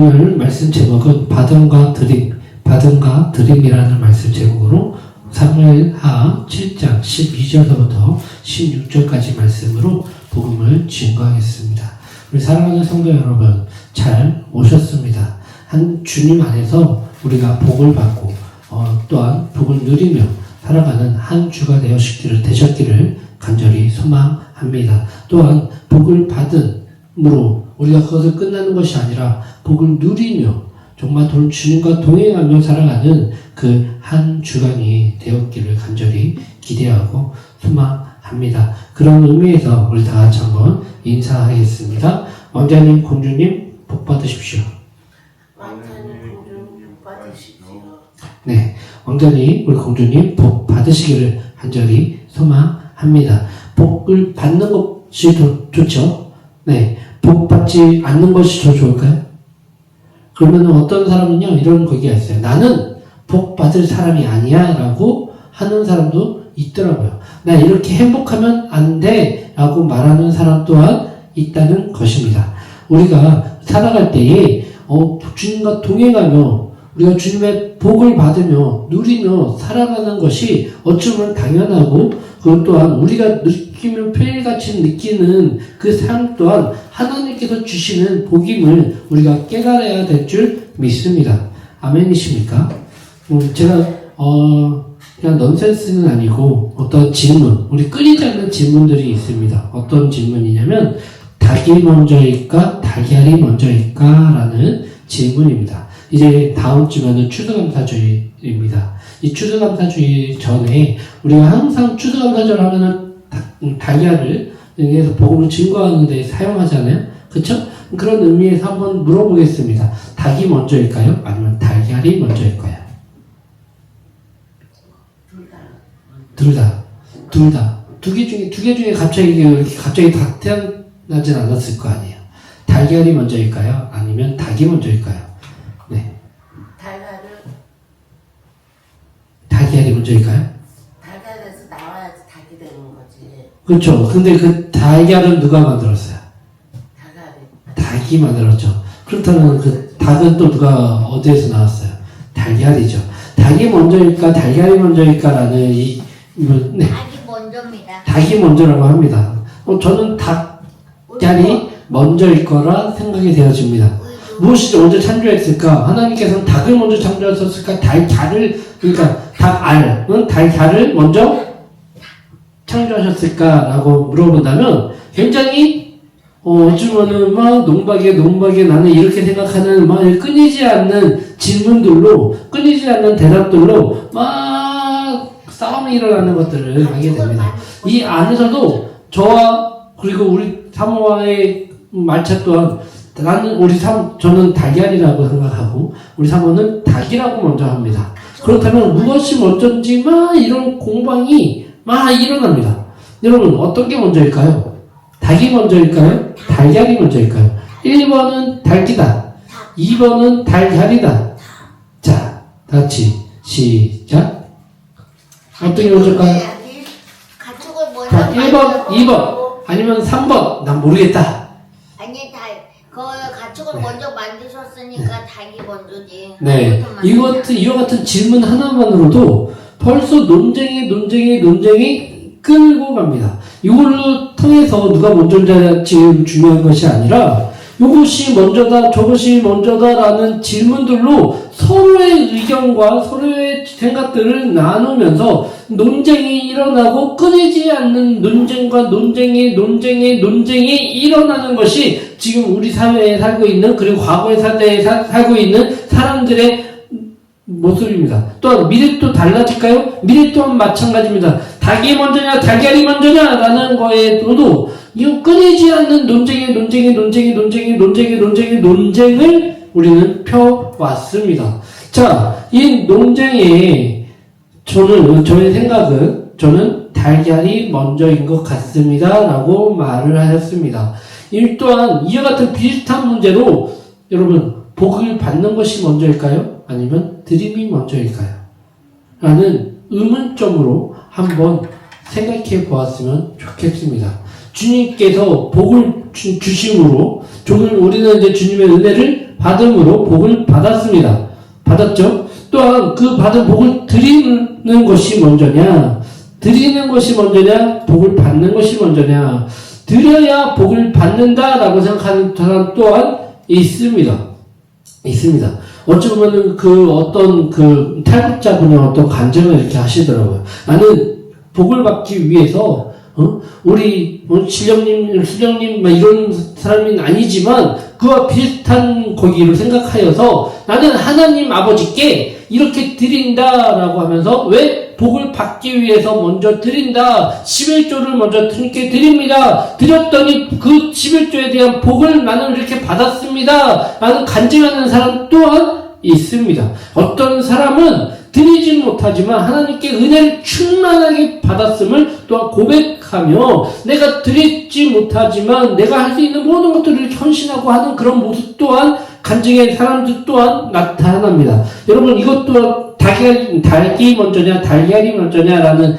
오늘 말씀 제목은 받음과 드림이라는 말씀 제목으로 사무엘하 7장 12절부터 16절까지 말씀으로 복음을 증거하겠습니다. 우리 사랑하는 성도 여러분, 잘 오셨습니다. 한 주님 안에서 우리가 복을 받고 또한 복을 누리며 살아가는 한 주가 되셨기를 간절히 소망합니다. 또한 복을 받음으로 우리가 그것을 끝나는 것이 아니라 복을 누리며 정말 주님과 동행하며 살아가는 그 한 주간이 되었기를 간절히 기대하고 소망합니다. 그런 의미에서 우리 다 같이 한번 인사하겠습니다. 왕자님, 공주님 복 받으십시오. 왕자님, 공주님 복 받으십시오. 네, 왕자님, 우리 공주님 복 받으시기를 간절히 소망합니다. 복을 받는 것이 더 좋죠? 네, 복 받지 않는 것이 더 좋을까요? 그러면 어떤 사람은요, 이런 거기가 있어요. 나는 복 받을 사람이 아니야 라고 하는 사람도 있더라고요. 나 이렇게 행복하면 안 돼 라고 말하는 사람 또한 있다는 것입니다. 우리가 살아갈 때에 주님과 동행하며 우리가 주님의 복을 받으며 누리며 살아가는 것이 어쩌면 당연하고 그것 또한 우리가 느끼면 편일같이 느끼는 그 삶 또한 하나님께서 주시는 복임을 우리가 깨달아야 될 줄 믿습니다. 아멘이십니까? 제가 그냥 넌센스는 아니고 어떤 질문, 우리 끊이지 않는 질문들이 있습니다. 어떤 질문이냐면 닭이 먼저일까 달걀이 먼저일까 라는 질문입니다. 이제 다음 주면은 추수감사주일입니다. 이 추수감사주일 전에 우리가 항상 추수감사절 하면은 달걀을 여기에서 복음을 증거하는 데 사용하잖아요. 그쵸? 그런 의미에서 한번 물어보겠습니다. 닭이 먼저일까요? 아니면 달걀이 먼저일까요? 둘 다. 두 개 중에 갑자기 다 태어나진 않았을 거 아니에요. 달걀이 먼저일까요? 아니면 닭이 먼저일까요? 네. 달걀이 먼저일까요? 달걀에서 나와야지 닭이 되는 거지. 그렇죠. 근데 그 달걀은 누가 만들었어요? 달걀이. 닭이 만들었죠. 그렇다면 그 닭은 또 누가 어디에서 나왔어요? 달걀이죠. 닭이 먼저일까 달걀이 먼저일까라는 네. 닭이 먼저입니다. 닭이 먼저라고 합니다. 저는 닭이 먼저일 거라 생각이 되어집니다. 무엇이 먼저 창조했을까? 하나님께서는 닭을 먼저 창조하셨을까? 그러니까 닭알은 달걀을 먼저 창조하셨을까라고 물어본다면 굉장히 어쩌면은 막 농박에 나는 이렇게 생각하는 막 끊이지 않는 질문들로 끊이지 않는 대답들로 막 싸움이 일어나는 것들을 하게 됩니다. 이 안에서도 저와 그리고 우리 사모와의 말차 또한 저는 달걀이라고 생각하고 우리 사모는 닭이라고 먼저 합니다. 그렇다면 무엇이 먼저인지 막 이런 공방이 막 일어납니다. 여러분 어떤 게 먼저일까요? 닭이 먼저일까요? 달걀이 먼저일까요? 1번은 닭이다. 2번은 달걀이다. 자, 다 같이 시작. 어떤 게 먼저일까요? 가축을 먼저 자, 1번, 2번 아니면 3번 난 모르겠다. 아니 가축을 먼저 만드셨으니까 닭이 먼저지. 네, 이와 같은 질문 하나만으로도 벌써 논쟁이 끌고 갑니다. 이걸로 통해서 누가 먼저인지 지금 중요한 것이 아니라 이것이 먼저다 저것이 먼저다라는 질문들로 서로의 의견과 서로의 생각들을 나누면서 논쟁이 일어나고 끊이지 않는 논쟁이 일어나는 것이 지금 우리 사회에 살고 있는 그리고 과거의 사회에 살고 있는 사람들의 모습입니다. 또한 미래 또 달라질까요? 미래 또한 마찬가지입니다. 닭이 먼저냐 달걀이 먼저냐 라는 거에도 이 끊이지 않는 논쟁을 우리는 펴왔습니다. 자, 이 논쟁에 저의 생각은 저는 달걀이 먼저인 것 같습니다 라고 말을 하였습니다. 이 또한 이와 같은 비슷한 문제로 여러분 복을 받는 것이 먼저일까요? 아니면 드림이 먼저일까요? 라는 의문점으로 한번 생각해 보았으면 좋겠습니다. 주님께서 복을 주심으로 우리는 이제 주님의 은혜를 받음으로 복을 받았습니다. 받았죠? 또한 그 받은 복을 드리는 것이 먼저냐? 드리는 것이 먼저냐? 복을 받는 것이 먼저냐? 드려야 복을 받는다라고 생각하는 사람 또한 있습니다. 있습니다. 어찌 보면은 그 어떤 그 탈북자분의 어떤 간증을 이렇게 하시더라고요. 나는 복을 받기 위해서 우리 신령님 막 이런 사람은 아니지만 그와 비슷한 거기를 생각하여서 나는 하나님 아버지께 이렇게 드린다라고 하면서 왜 복을 받기 위해서 먼저 드린다. 11조를 먼저 주님께 드립니다. 드렸더니 그 11조에 대한 복을 나는 이렇게 받았습니다. 라는 간증하는 사람 또한 있습니다. 어떤 사람은 드리지 못하지만 하나님께 은혜를 충만하게 받았음을 또한 고백하며 내가 드리지 못하지만 내가 할 수 있는 모든 것들을 헌신하고 하는 그런 모습 또한 간증의 사람들 또한 나타납니다. 여러분 이것 또한 닭이 먼저냐 달걀이 먼저냐라는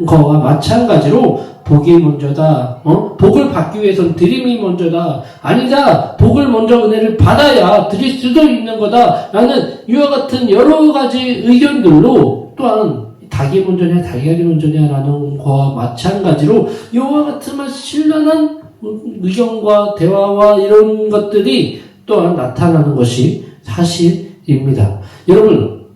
거와 마찬가지로 복이 먼저다. 복을 받기 위해서는 드림이 먼저다. 아니다. 복을 먼저 은혜를 받아야 드릴 수도 있는 거다. 라는 이와 같은 여러 가지 의견들로 또한 닭이 먼저냐 달걀이 먼저냐라는 거와 마찬가지로 이와 같은 신랄한 의견과 대화와 이런 것들이 또한 나타나는 것이 사실입니다. 여러분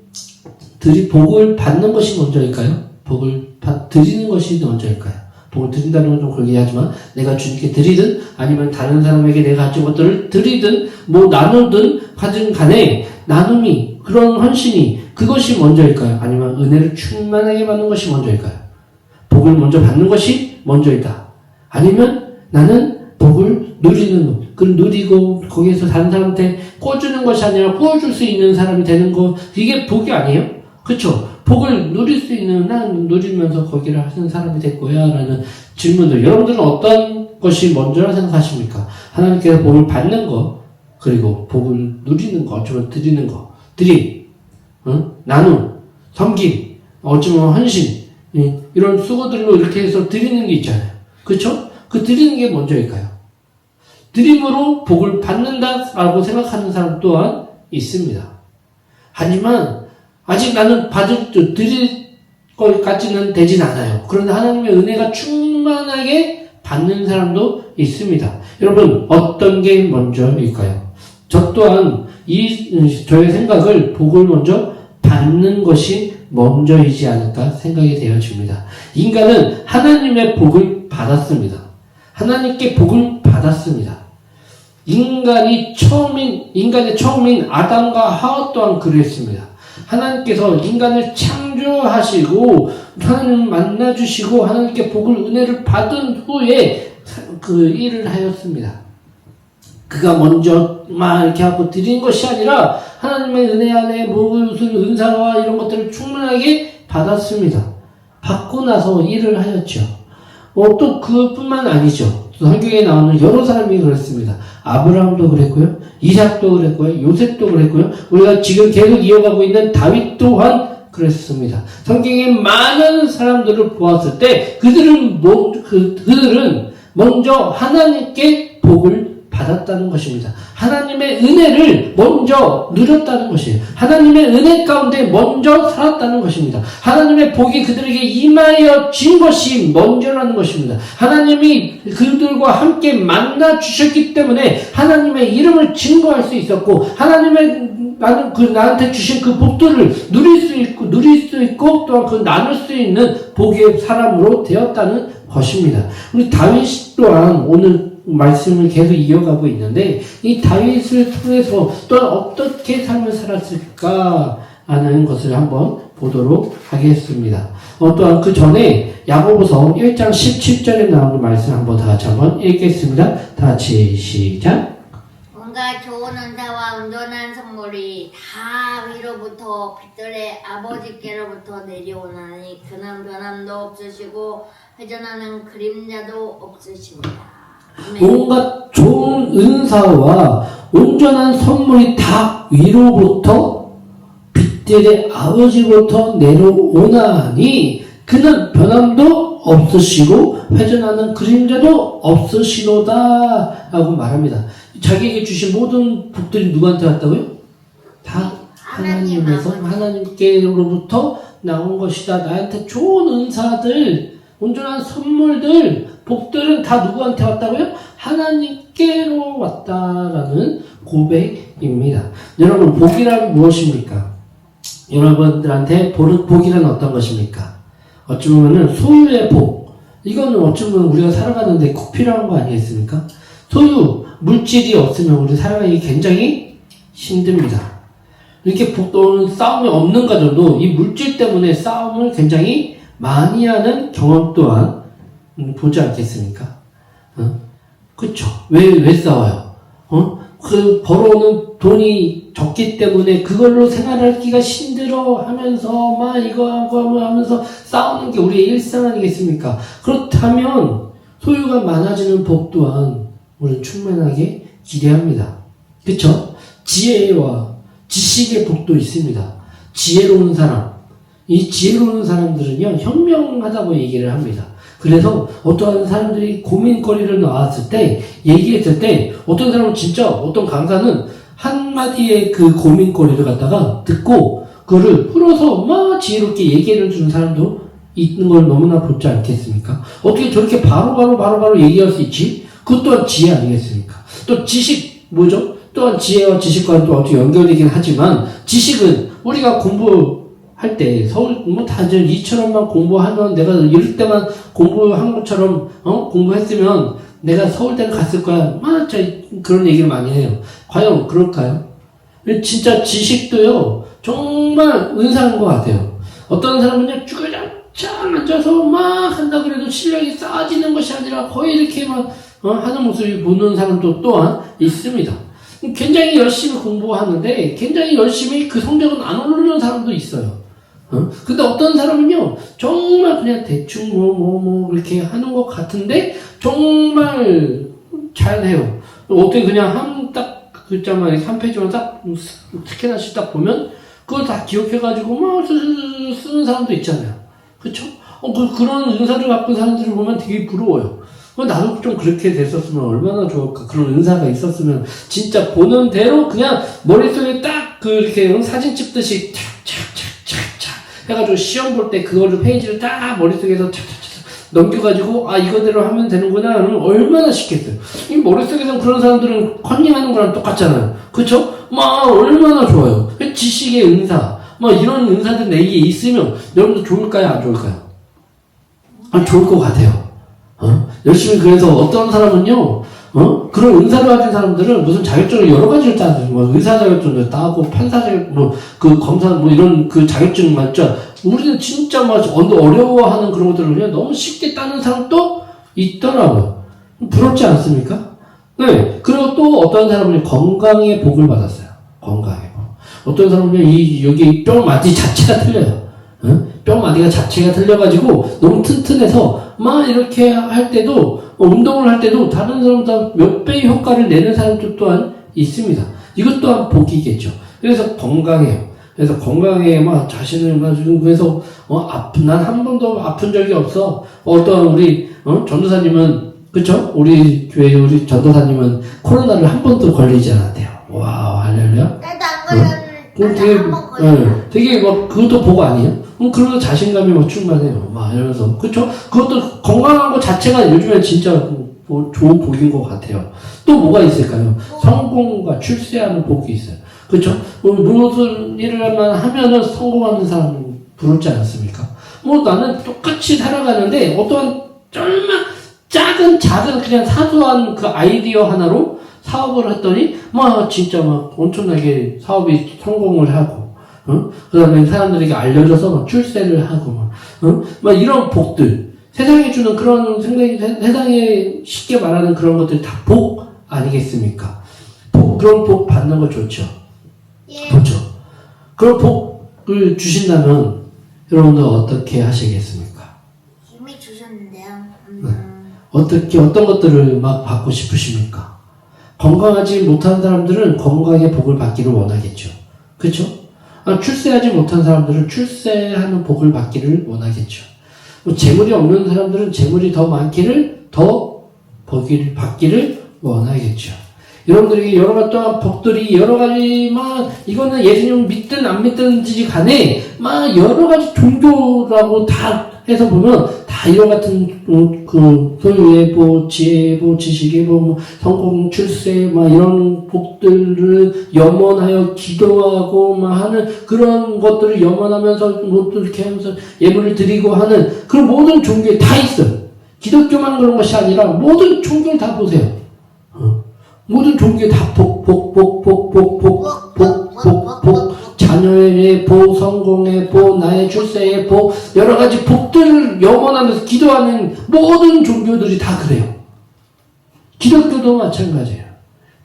복을 받는 것이 먼저일까요? 복을 드리는 것이 먼저일까요? 복을 드린다는 건 좀 그러긴 하지만 내가 주님께 드리든 아니면 다른 사람에게 내가 가진 것들을 드리든 뭐 나누든 하든 간에 나눔이 그런 헌신이 그것이 먼저일까요? 아니면 은혜를 충만하게 받는 것이 먼저일까요? 복을 먼저 받는 것이 먼저이다. 아니면 나는 복을 누리는 것, 그걸 누리고 거기에서 다른 사람한테 꿔주는 것이 아니라 꾸어줄 수 있는 사람이 되는 것, 이게 복이 아니에요? 그쵸? 복을 누릴 수 있는, 난 누리면서 거기를 하는 사람이 될 거야 라는 질문들. 여러분들은 어떤 것이 먼저라 생각하십니까? 하나님께서 복을 받는 것, 그리고 복을 누리는 것, 어쩌면 드리는 것, 나눔, 섬김, 어쩌면 헌신, 이런 수고들로 이렇게 해서 드리는 게 있잖아요. 그쵸? 그 드리는 게 먼저일까요? 드림으로 복을 받는다라고 생각하는 사람 또한 있습니다. 하지만 아직 나는 드릴 것까지는 되진 않아요. 그런데 하나님의 은혜가 충만하게 받는 사람도 있습니다. 여러분 어떤 게 먼저일까요? 저 또한 저의 생각을 복을 먼저 받는 것이 먼저이지 않을까 생각이 되어집니다. 인간은 하나님의 복을 받았습니다. 하나님께 복을 받았습니다. 인간의 처음인 아담과 하와 또한 그랬습니다. 하나님께서 인간을 창조하시고 하나님 만나주시고 하나님께 복을 은혜를 받은 후에 그 일을 하였습니다. 그가 먼저 막 이렇게 하고 드린 것이 아니라 하나님의 은혜 안에 무슨 은사와 이런 것들을 충분하게 받았습니다. 받고 나서 일을 하였죠. 또 그뿐만 아니죠. 성경에 나오는 여러 사람이 그랬습니다. 아브라함도 그랬고요. 이삭도 그랬고요. 요셉도 그랬고요. 우리가 지금 계속 이어가고 있는 다윗 또한 그랬습니다. 성경에 많은 사람들을 보았을 때 그들은 먼저 하나님께 복을 받았다는 것입니다. 하나님의 은혜를 먼저 누렸다는 것이에요. 하나님의 은혜 가운데 먼저 살았다는 것입니다. 하나님의 복이 그들에게 임하여 진 것이 먼저라는 것입니다. 하나님이 그들과 함께 만나 주셨기 때문에 하나님의 이름을 증거할 수 있었고 나한테 주신 그 복들을 누릴 수 있고 또한 그 나눌 수 있는 복의 사람으로 되었다는 것입니다. 우리 다윗 또한 오늘 말씀을 계속 이어가고 있는데 이 다윗을 통해서 또한 어떻게 삶을 살았을까 하는 것을 한번 보도록 하겠습니다. 또한 그 전에 야고보서 1장 17절에 나오는 말씀 한번 다 같이 한번 읽겠습니다. 다 같이 시작. 온갖 좋은 은사와 온전한 선물이 다 위로부터 빛들의 아버지께로부터 내려오나니 그는 변함도 없으시고 회전하는 그림자도 없으십니다. 온갖 좋은 은사와 온전한 선물이 다 위로부터 빛들의 아버지로부터 내려오나니 그는 변함도 없으시고 회전하는 그림자도 없으시로다 라고 말합니다. 자기에게 주신 모든 복들이 누구한테 왔다고요? 다 하나님께로부터 나온 것이다. 나한테 좋은 은사들, 온전한 선물들, 복들은 다 누구한테 왔다고요? 하나님께로 왔다라는 고백입니다. 여러분, 복이란 무엇입니까? 여러분들한테 복이란 어떤 것입니까? 어찌 보면은 소유의 복. 이거는 어찌 보면 우리가 살아가는데 꼭 필요한 거 아니겠습니까? 소유, 물질이 없으면 우리 살아가기 굉장히 힘듭니다. 이렇게 복도는 싸움이 없는 가정도 이 물질 때문에 싸움을 굉장히 많이 하는 경험 또한 보지 않겠습니까? 그쵸? 왜 싸워요? 그 벌어오는 돈이 적기 때문에 그걸로 생활하기가 힘들어 하면서 막 이거 하고 하면서 싸우는 게 우리의 일상 아니겠습니까? 그렇다면 소유가 많아지는 복 또한 우리는 충만하게 기대합니다. 그쵸? 지혜와 지식의 복도 있습니다. 지혜로운 사람. 이 지혜로운 사람들은요, 현명하다고 얘기를 합니다. 그래서 어떠한 사람들이 고민거리를 나왔을 때, 얘기했을 때, 어떤 사람은 진짜, 어떤 강사는 한마디의 그 고민거리를 갖다가 듣고, 그거를 풀어서 막 지혜롭게 얘기를 주는 사람도 있는 걸 너무나 보지 않겠습니까? 어떻게 저렇게 바로 얘기할 수 있지? 그것 또한 지혜 아니겠습니까? 또 지식, 뭐죠? 또한 지혜와 지식과는 또 어떻게 연결되긴 하지만, 지식은 우리가 공부할 때, 다들 이처럼만 공부하면 내가 이럴 때만 공부한 것처럼, 공부했으면 내가 서울대를 갔을 거야. 그런 얘기를 많이 해요. 과연 그럴까요? 진짜 지식도요, 정말 은사인 것 같아요. 어떤 사람은요, 주구장창 앉아서 막 한다 그래도 실력이 쌓아지는 것이 아니라 거의 이렇게 막, 하는 모습이 보는 사람도 또한 있습니다. 굉장히 열심히 공부하는데 굉장히 열심히 그 성적은 안 오르는 사람도 있어요. 근데 어떤 사람은요, 정말 그냥 대충 이렇게 하는 것 같은데 정말 잘해요. 어떻게 그냥 글자만 한 페이지만 딱 스캔하시 딱 보면 그걸 다 기억해가지고 막 쓰는 사람도 있잖아요. 그쵸? 그런 은사를 갖고 사람들을 보면 되게 부러워요. 나도 좀 그렇게 됐었으면 얼마나 좋을까. 그런 은사가 있었으면 진짜 보는 대로 그냥 머릿속에 딱 이렇게 사진 찍듯이 착착착착착 해가지고 시험 볼 때 그거를 페이지를 딱 머릿속에서 착착착 넘겨가지고 이거대로 하면 되는구나 하면 얼마나 쉽겠어요. 이 머릿속에서 그런 사람들은 컨닝하는 거랑 똑같잖아요. 그쵸? 얼마나 좋아요. 지식의 은사 이런 은사들 내게 있으면 여러분도 좋을까요? 안 좋을까요? 좋을 것 같아요. 열심히 그래서 어떤 사람은요, 그런 은사를 가진 사람들은 무슨 자격증을 여러 가지를 따죠. 의사 자격증도 따고, 판사 자격증, 검사, 이런 그 자격증 맞죠? 우리는 진짜 어려워하는 그런 것들을 그냥 너무 쉽게 따는 사람도 있더라고요. 부럽지 않습니까? 네. 그리고 또 어떤 사람은 건강의 복을 받았어요. 건강의 복. 어떤 사람은 여기 뼈마디 자체가 틀려요. 뼈마디가 자체가 틀려가지고 너무 튼튼해서 이렇게 할 때도 운동을 할 때도 다른 사람보다 몇 배의 효과를 내는 사람도 또한 있습니다. 이것 또한 복이겠죠. 그래서 건강해요. 그래서 건강에 자신을 가지고 그래서 난 한 번도 아픈 적이 없어. 어떤 우리 전도사님은 그쵸? 우리 교회 우리 전도사님은 코로나를 한 번도 걸리지 않았대요. 와 할렐루야. 나도 안 걸렸는데 되게 그것도 복 아니에요? 그러면 자신감이 충만해요. 이러면서. 그쵸? 그것도 건강한 것 자체가 요즘에 진짜 좋은 복인 것 같아요. 또 뭐가 있을까요? 성공과 출세하는 복이 있어요. 그쵸? 무슨 일을 하면은 성공하는 사람 부럽지 않습니까? 나는 똑같이 살아가는데 어떠한 정말 작은 그냥 사소한 그 아이디어 하나로 사업을 했더니 진짜 엄청나게 사업이 성공을 하고 그 다음에 사람들에게 알려져서 출세를 하고 이런 복들 세상에 주는 그런 세상에 쉽게 말하는 그런 것들 다 복 아니겠습니까? 그런 복 받는 거 좋죠. 좋죠. 그런 복을 주신다면 여러분들 어떻게 하시겠습니까? 이미 주셨는데요. 어떤 것들을 받고 싶으십니까? 건강하지 못한 사람들은 건강의 복을 받기를 원하겠죠. 그쵸? 출세하지 못한 사람들은 출세하는 복을 받기를 원하겠죠. 재물이 없는 사람들은 재물이 더 많기를, 더 받기를 원하겠죠. 여러분들에게 여러 가지 또한 복들이 여러 가지, 이거는 예수님을 믿든 안 믿든지 간에, 여러 가지 종교라고 다 해서 보면, 다 이런 같은, 소유의 복, 지혜의 복, 지식의 복, 성공, 출세, 이런 복들을 염원하여 기도하고, 하는 그런 것들을 염원하면서, 이렇게 하면서 예물을 드리고 하는 그런 모든 종교에 다 있어요. 기독교만 그런 것이 아니라 모든 종교를 다 보세요. 모든 종교에 다 복, 자녀의 복, 성공의 복, 나의 출세의 복, 여러 가지 복들을 염원하면서 기도하는 모든 종교들이 다 그래요. 기독교도 마찬가지예요.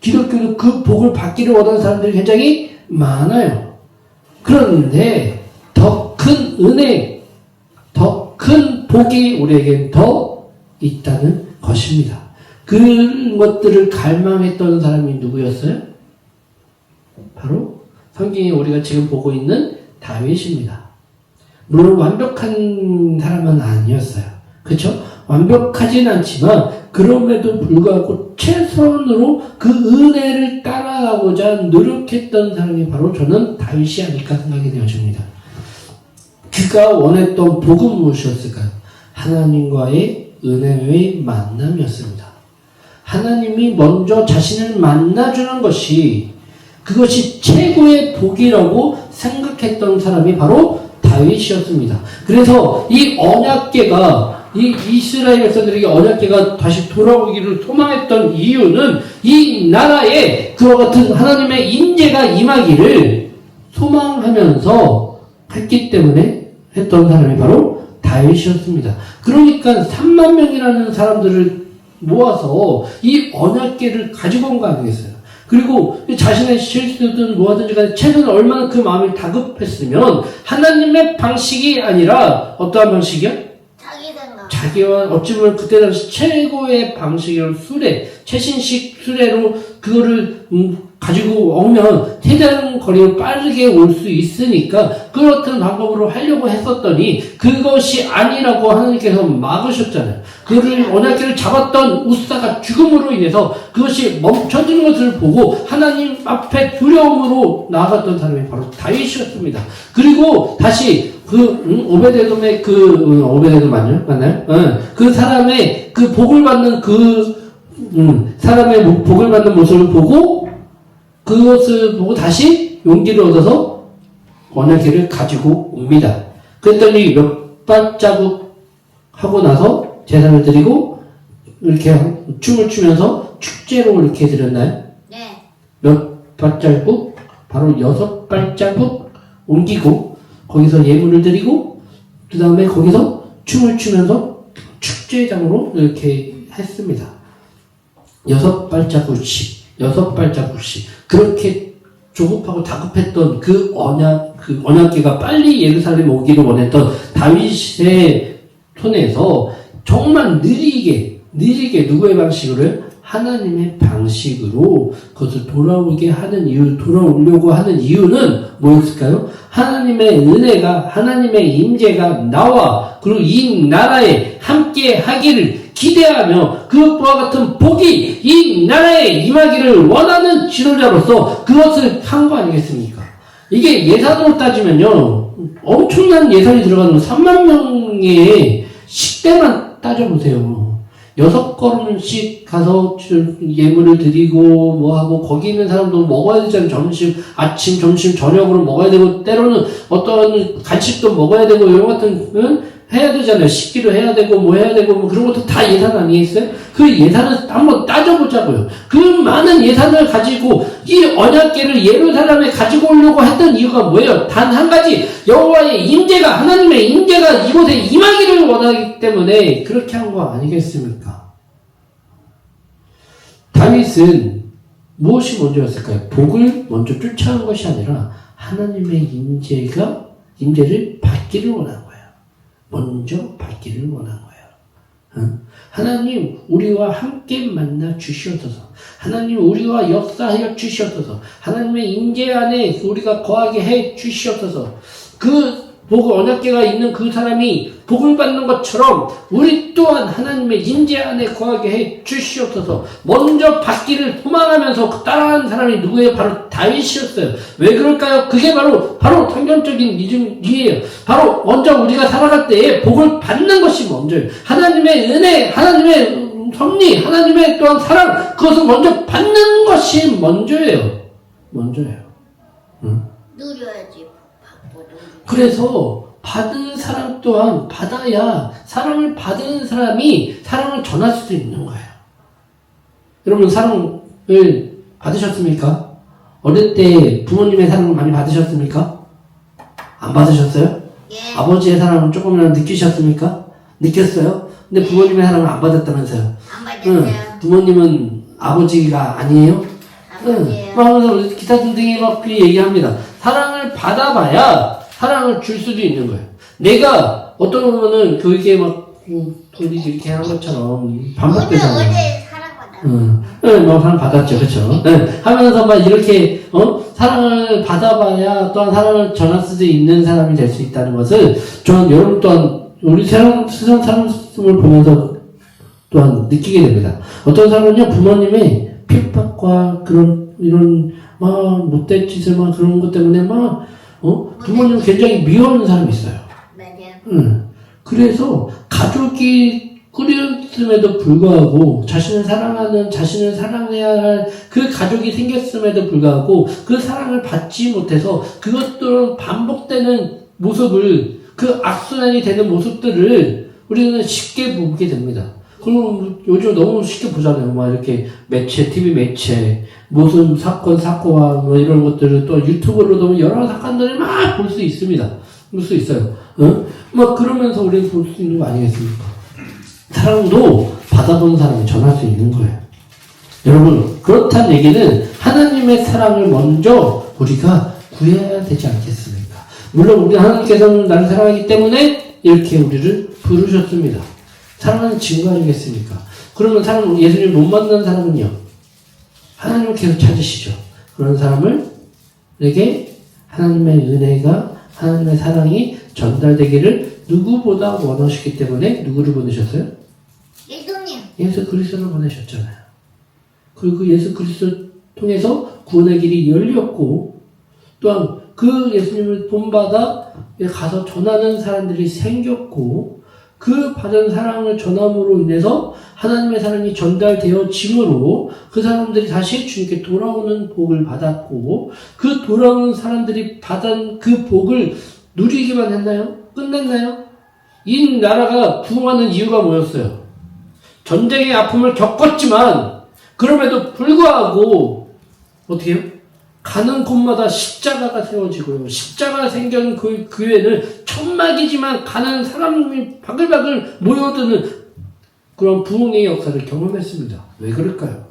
기독교도 그 복을 받기를 원하는 사람들이 굉장히 많아요. 그런데 더 큰 은혜, 더 큰 복이 우리에겐 더 있다는 것입니다. 그 것들을 갈망했던 사람이 누구였어요? 바로 성경에 우리가 지금 보고 있는 다윗입니다. 물론 완벽한 사람은 아니었어요. 그렇죠? 완벽하진 않지만 그럼에도 불구하고 최선으로 그 은혜를 따라가고자 노력했던 사람이 바로 저는 다윗이 아닐까 생각이 되어집니다. 그가 원했던 복은 무엇이었을까요? 하나님과의 은혜의 만남이었습니다. 하나님이 먼저 자신을 만나주는 것이 그것이 최고의 복이라고 생각했던 사람이 바로 다윗이었습니다. 그래서 이 언약궤가 이 이스라엘 백성들에게 언약궤가 다시 돌아오기를 소망했던 이유는 이 나라에 그와 같은 하나님의 임재가 임하기를 소망하면서 했기 때문에 했던 사람이 바로 다윗이었습니다. 그러니까 3만 명이라는 사람들을 모아서 이 언약궤를 가지고 온 거 아니겠어요? 그리고 자신의 실수든 뭐하든지 간에 최소한 얼마나 그 마음이 다급했으면 하나님의 방식이 아니라 어떠한 방식이요? 자기 생각. 자기와 어찌 보면 그때 당시 최고의 방식으로 수레, 최신식 수레로 그거를 가지고 오면 최대한 거리를 빠르게 올 수 있으니까 그렇던 방법으로 하려고 했었더니 그것이 아니라고 하나님께서 막으셨잖아요. 그를 언약궤를 잡았던 우사가 죽음으로 인해서 그것이 멈춰지는 것을 보고 하나님 앞에 두려움으로 나아갔던 사람이 바로 다윗이었습니다. 그리고 다시 오베데돔의 오베데돔 맞나요? 그 사람의 그 복을 받는 사람의 복을 받는 모습을 보고 그것을 보고 다시 용기를 얻어서 언약궤를 가지고 옵니다. 그랬더니 몇 발자국 하고 나서 제사를 드리고 이렇게 춤을 추면서 축제로 이렇게 드렸나요? 네. 몇 발자국? 바로 6발자국 옮기고 거기서 예물을 드리고 그 다음에 거기서 춤을 추면서 축제장으로 이렇게 했습니다. 6발자국씩 그렇게 조급하고 다급했던 그 언약궤가 빨리 예루살렘에 오기를 원했던 다윗의 손에서 정말 느리게 누구의 방식으로? 하나님의 방식으로 그것을 돌아오려고 하는 이유는 뭐였을까요? 하나님의 은혜가, 하나님의 임재가 나와 그리고 이 나라에 함께 하기를 기대하며 그것과 같은 복이 이 나라에 임하기를 원하는 지도자로서 그것을 한 거 아니겠습니까? 이게 예산으로 따지면요, 엄청난 예산이 들어가는 3만 명의 식대만 따져보세요. 6걸음씩 가서 예물을 드리고 뭐하고 거기 있는 사람도 먹어야 되잖아요. 아침, 점심, 저녁으로 먹어야 되고 때로는 어떤 간식도 먹어야 되고 이런 같은 해야 되잖아요. 식기도 해야 되고 뭐 해야 되고 뭐 그런 것도 다 예산 아니겠어요? 그 예산을 한번 따져보자고요. 그 많은 예산을 가지고 이 언약궤를 예루살렘에 가지고 오려고 했던 이유가 뭐예요? 단 한 가지, 여호와의 임재가, 하나님의 임재가 이곳에 임하기를 원하기 때문에 그렇게 한 거 아니겠습니까? 다윗은 무엇이 먼저였을까요? 복을 먼저 쫓아온 것이 아니라 하나님의 임재를 받기를 원한 거예요. 먼저 받기를 원한 거예요. 하나님 우리와 함께 만나 주시옵소서. 하나님 우리와 역사하여 주시옵소서. 하나님의 임재 안에 우리가 거하게 해 주시옵소서. 그 복 언약궤가 있는 그 사람이 복을 받는 것처럼 우리 또한 하나님의 임재 안에 거하게 해 주시옵소서. 먼저 받기를 소망하면서 따라한 사람이 누구예요? 바로 다윗이었어요. 왜 그럴까요? 그게 바로 성경적인 믿음이에요. 바로 먼저 우리가 살아갈 때에 복을 받는 것이 먼저예요. 하나님의 은혜, 하나님의 섭리, 하나님의 또한 사랑, 그것을 먼저 받는 것이 먼저예요. 응? 누려야지. 받고 그래서 받은 사람 또한 받아야 사랑을 받은 사람이 사랑을 전할 수도 있는 거예요. 여러분 사랑을 받으셨습니까? 어릴 때 부모님의 사랑을 많이 받으셨습니까? 안 받으셨어요? 예. 아버지의 사랑을 조금이라도 느끼셨습니까? 느꼈어요? 근데 부모님의 사랑을 안 받았다면서요? 안 받았어요. 부모님은 아버지가 아니에요? 아버지예요. 그래서 기타 등등이 막 그 얘기합니다. 사랑을 받아봐야 사랑을 줄 수도 있는 거예요. 내가 어떤 보면은 그게 막 둘이 이렇게 한 것처럼 반복되잖아요. 어제 사랑받아. 뭐 사랑 받았죠, 그렇죠? 하면서 막 이렇게 사랑을 받아봐야 또한 사랑을 전할 수도 있는 사람이 될 수 있다는 것을 저는 여러분 또한 우리 세상 사람을 보면서 또한 느끼게 됩니다. 어떤 사람은요 부모님의 핍박과 이런 막 못된 짓을 막 그런 것 때문에 막 부모님 굉장히 미워하는 사람이 있어요. 맞아요. 그래서 가족이 꾸렸음에도 불구하고 자신을 사랑해야 할 그 가족이 생겼음에도 불구하고 그 사랑을 받지 못해서 그것도 반복되는 모습을 그 악순환이 되는 모습들을 우리는 쉽게 보게 됩니다. 그럼 요즘 너무 쉽게 보잖아요. 막 이렇게 매체, TV 매체, 무슨 사건과 뭐 이런 것들을 또 유튜브로도 여러 사건들을 막 볼 수 있습니다. 볼 수 있어요. 막 그러면서 우리는 볼 수 있는 거 아니겠습니까? 사랑도 받아본 사람이 전할 수 있는 거예요. 여러분, 그렇다는 얘기는 하나님의 사랑을 먼저 우리가 구해야 되지 않겠습니까? 물론 우리 하나님께서는 나를 사랑하기 때문에 이렇게 우리를 부르셨습니다. 사랑하는 증거 아니겠습니까? 그러면 예수님 못 만난 사람은요? 하나님을 계속 찾으시죠. 그런 사람에게 하나님의 은혜가, 하나님의 사랑이 전달되기를 누구보다 원하셨기 때문에 누구를 보내셨어요? 예수님. 예수 그리스도를 보내셨잖아요. 그리고 그 예수 그리스도 통해서 구원의 길이 열렸고, 또한 그 예수님을 본받아 가서 전하는 사람들이 생겼고, 그 받은 사랑을 전함으로 인해서 하나님의 사랑이 전달되어짐으로 그 사람들이 다시 주님께 돌아오는 복을 받았고, 그 돌아오는 사람들이 받은 그 복을 누리기만 했나요? 끝냈나요? 이 나라가 부흥하는 이유가 뭐였어요? 전쟁의 아픔을 겪었지만 그럼에도 불구하고 어떻게 해요? 가는 곳마다 십자가가 세워지고요. 십자가가 생긴 그 교회는 천막이지만 가는 사람이 바글바글 모여드는 그런 부흥의 역사를 경험했습니다. 왜 그럴까요?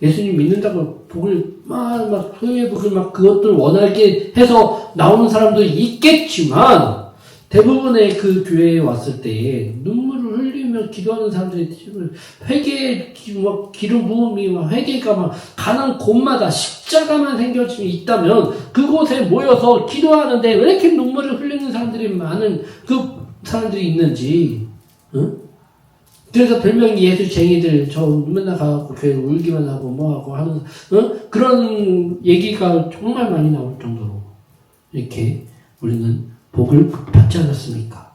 예수님 믿는다고 복을 막 소유의 복을 막 그것들 원하게 해서 나오는 사람도 있겠지만 대부분의 그 교회에 왔을 때에 눈물을 흘리며 기도하는 사람들이 회개의 기름 부음이 막 회개가 막 가는 곳마다 십자가만 생겨져 있다면 그곳에 모여서 기도하는데 왜 이렇게 눈물을 흘리는 사람들이 많은 그 사람들이 있는지, 응? 그래서 별명이 예수쟁이들, 저 맨날 가갖고 교회 울기만 하고 뭐하고 하는, 그런 얘기가 정말 많이 나올 정도로 이렇게 우리는 복을 받지 않았습니까?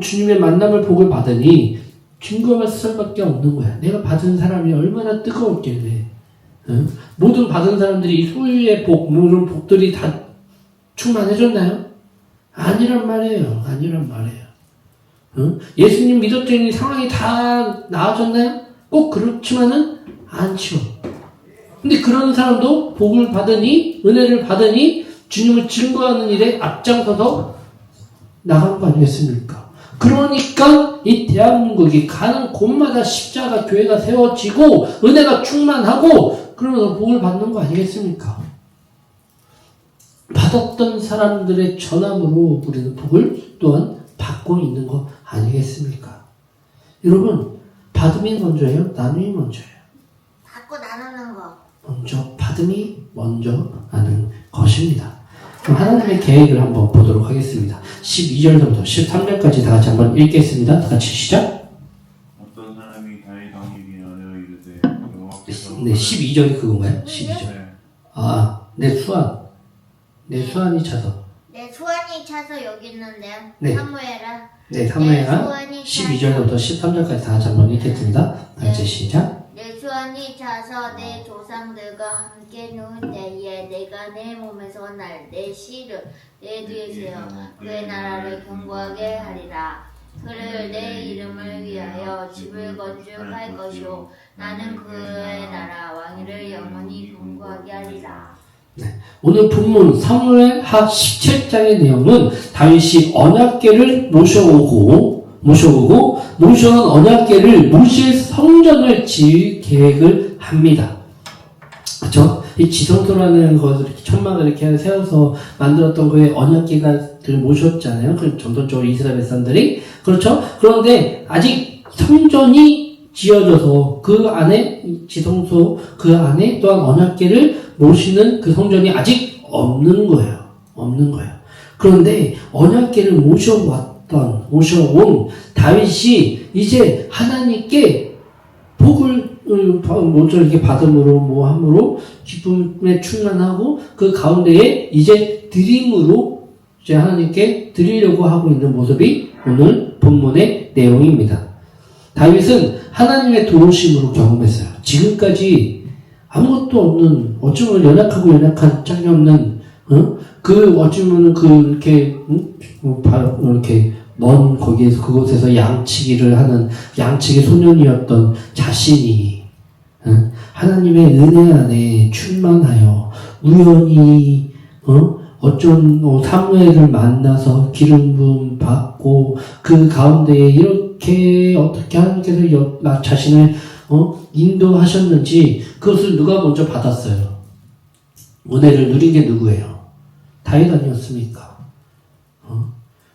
주님의 만남을 복을 받으니 증거가 수밖에 없는 거야. 내가 받은 사람이 얼마나 뜨거웠겠네. 모든 받은 사람들이 소유의 복, 모든 복들이 다 충만해졌나요? 아니란 말이에요. 예수님 믿었더니 상황이 다 나아졌나요? 꼭 그렇지만은 않죠. 근데 그런 사람도 복을 받으니, 은혜를 받으니 주님을 증거하는 일에 앞장서서 나간 거 아니겠습니까? 그러니까 이 대한민국이 가는 곳마다 십자가 교회가 세워지고 은혜가 충만하고 그러면서 복을 받는 거 아니겠습니까? 받았던 사람들의 전함으로 우리는 복을 또한 받고 있는 거 아니겠습니까? 여러분, 받음이 먼저예요? 나눔이 먼저예요? 받고 나누는 거. 받음이 먼저 하는 것입니다. 그럼 하나님의 계획을 한번 보도록 하겠습니다. 12절부터 13절까지 다 같이 한번 읽겠습니다. 다 같이 시작. 어떤 사람이 다윗 왕에게 아뢰어 이르되 여호와께서 네, 12절이 그건가요? 12절. 네. 아, 내 수완이 차서. 내 수완이 차서 여기 있는데 네. 사무엘아. 네, 사무엘하 12절부터 13절까지 다 같이 한번 읽겠습니다. 다 같이 시작. 내 수완이 차서 내 조상들과 함께 누운 때에 내가 내 몸에서 날 내 씨를 내 뒤에 세워 그의 나라를 견고하게 하리라. 그를 내 이름을 위하여 집을 건축할 것이요 나는 그의 나라 왕위를 영원히 견고하게 하리라. 오늘 본문 사무엘하 17장의 내용은 다윗이 언약궤를 모셔오고 모셔온 언약궤를 모실 성전을 지을 계획을 합니다. 그렇죠? 이 지성소라는 것을 이렇게 천막을 이렇게 세워서 만들었던 거에 언약궤를 모셨잖아요. 그 전통적으로 이스라엘 사람들이 그렇죠? 그런데 아직 성전이 지어져서 그 안에 지성소 그 안에 또한 언약궤를 모시는 그 성전이 아직 없는 거예요. 그런데 언약궤를 모셔온 다윗이 이제 하나님께 복을 먼저 이렇게 받음으로 뭐 함으로 기쁨에 충만하고 그 가운데에 이제 드림으로 이제 하나님께 드리려고 하고 있는 모습이 오늘 본문의 내용입니다. 다윗은 하나님의 도우심으로 경험했어요. 지금까지 아무것도 없는, 어쩌면 연약한 짝이 없는, 어쩌면 이렇게 먼 그곳에서 양치기를 하는 양치기 소년이었던 자신이, 하나님의 은혜 안에 충만하여 우연히, 사무엘을 만나서 기름 부음 받고 그 가운데에 이렇게 어떻게 하나님께서 나 자신을 인도하셨는지 그것을 누가 먼저 받았어요? 은혜를 누린 게 누구예요? 다윗 아니었습니까?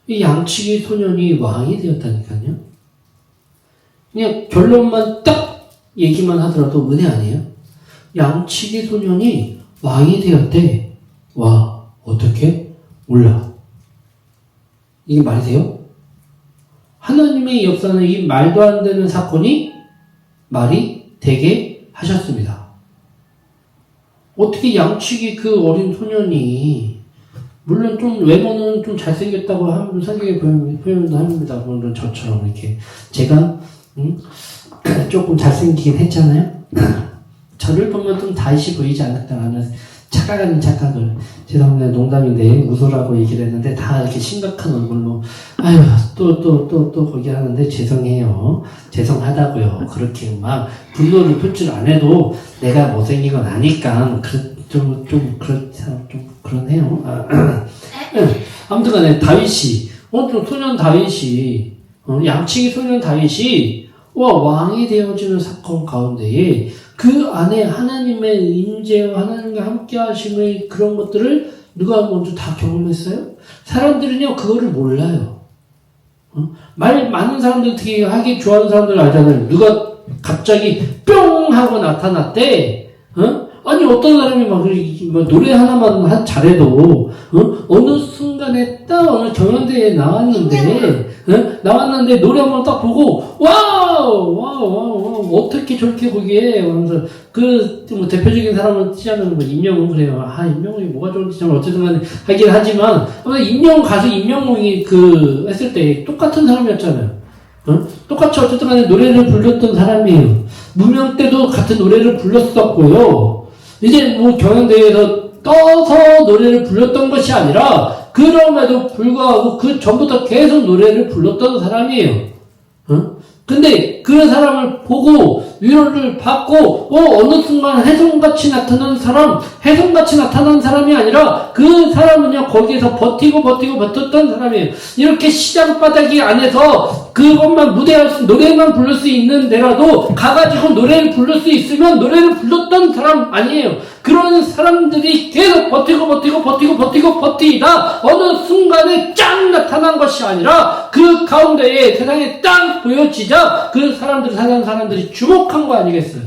이 양치기 소년이 왕이 되었다니까요. 그냥 결론만 딱 얘기만 하더라도 은혜 아니에요? 양치기 소년이 왕이 되었대. 와, 어떻게? 몰라. 이게 말이 돼요? 하나님의 역사는 이 말도 안 되는 사건이 말이 되게 하셨습니다. 어떻게 양치기 그 어린 소년이, 물론 좀 외모는 좀 잘생겼다고 하면 성경에 표현도 합니다. 물론 저처럼 이렇게. 제가, 조금 잘생기긴 했잖아요? 저를 보면 좀 다윗이 보이지 않았다라는 착각하는 착각을, 죄송합니다. 농담인데, 웃으라고 얘기를 했는데, 다 이렇게 심각한 얼굴로, 아유, 또, 거기 하는데, 죄송해요. 죄송하다고요. 그렇게 막, 분노를 표출 안 해도, 내가 못생긴 건 아니까, 좀 그러네요. 아무튼 간에, 다윗이, 소년 다윗이, 양치기 소년 다윗이, 왕이 되어지는 사건 가운데에, 그 안에 하나님의 임재와 하나님과 함께 하심의 그런 것들을 누가 먼저 다 경험했어요? 사람들은요, 그거를 몰라요. 많은 사람들, 특히 하기 좋아하는 사람들 알잖아요. 누가 갑자기 뿅! 하고 나타났대. 아니, 어떤 사람이 막 노래 하나만 잘해도, 어느 순간에 딱 어느 경연대회에 나왔는데, 노래 한번 딱 보고, 와우, 어떻게 저렇게 거기에, 하면서, 뭐 대표적인 사람을 치자면, 뭐, 임영웅 그래요. 임영웅이 뭐가 좋은지 참 어쨌든 간에 하긴 하지만, 가수 임영웅이 했을 때 똑같은 사람이었잖아요. 똑같이 어쨌든 간에 노래를 불렀던 사람이에요. 무명 때도 같은 노래를 불렀었고요. 이제 뭐 경연대회에서 떠서 노래를 불렀던 것이 아니라, 그럼에도 불구하고 그 전부터 계속 노래를 불렀던 사람이에요. 근데 그 사람을 보고 위로를 받고 어느 순간 혜성같이 나타난 사람이 아니라 그 사람은요 거기에서 버텼던 사람이에요. 이렇게 시장 바닥이 안에서 그것만 노래만 부를 수 있는 데라도 가가지고 노래를 부를 수 있으면 노래를 불렀던 사람 아니에요. 그런 사람들이 계속 버티다 어느 순간에 짱 나타난 것이 아니라 그 가운데에 세상에 딱 보여지자 그 사람들이 주목한 거 아니겠어요?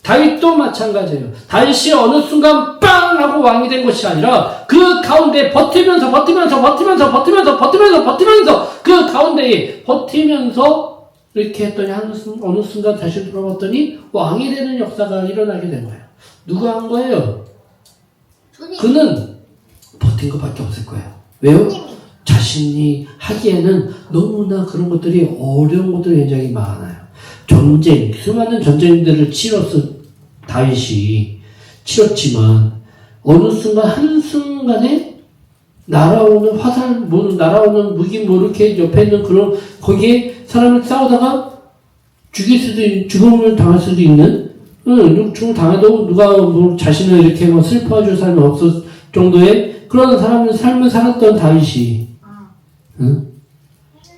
다윗도 마찬가지예요. 다윗이 어느 순간 빵 하고 왕이 된 것이 아니라 그 가운데 버티면서 그 가운데에 버티면서 이렇게 했더니 어느 순간 다시 돌아봤더니 왕이 되는 역사가 일어나게 된 거예요. 누가 한 거예요? 주님. 그는 버틴 것밖에 없을 거예요. 왜요? 자신이 하기에는 너무나 그런 것들이 어려운 것들이 굉장히 많아요. 전쟁, 수많은 전쟁들을 다윗이 치렀지만 어느 순간 한순간에 날아오는 화살, 날아오는 무기 이렇게 옆에 있는 그런 거기에 사람을 싸우다가 죽음을 당할 수도 있는 죽음을 당해도 누가 자신을 이렇게 슬퍼해줄 사람이 없을 정도의 그런 삶을 살았던 다윗이